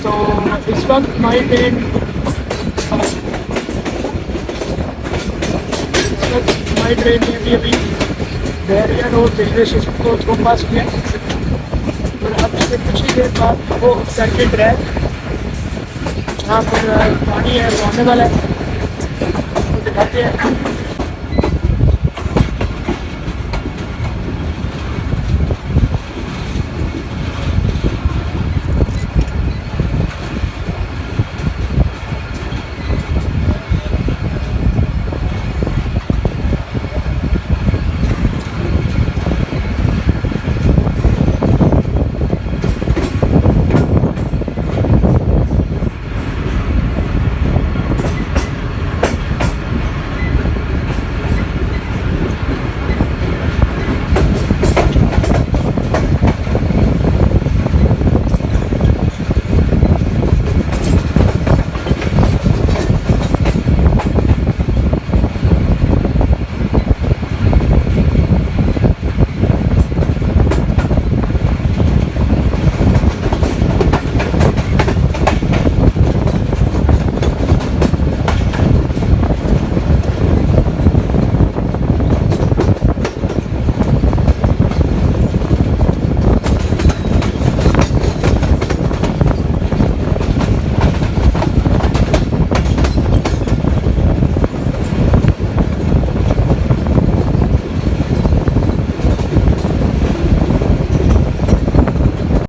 तो इस वक्त हमारी ट्रेन ने अभी बहरिया रोड रेलवे स्टेशन को थ्रू पास किया और अब से कुछ ही देर बाद वो सेकेंड ट्रैक जहाँ पर पानी है वो आने वाला है तो दिखाते हैं।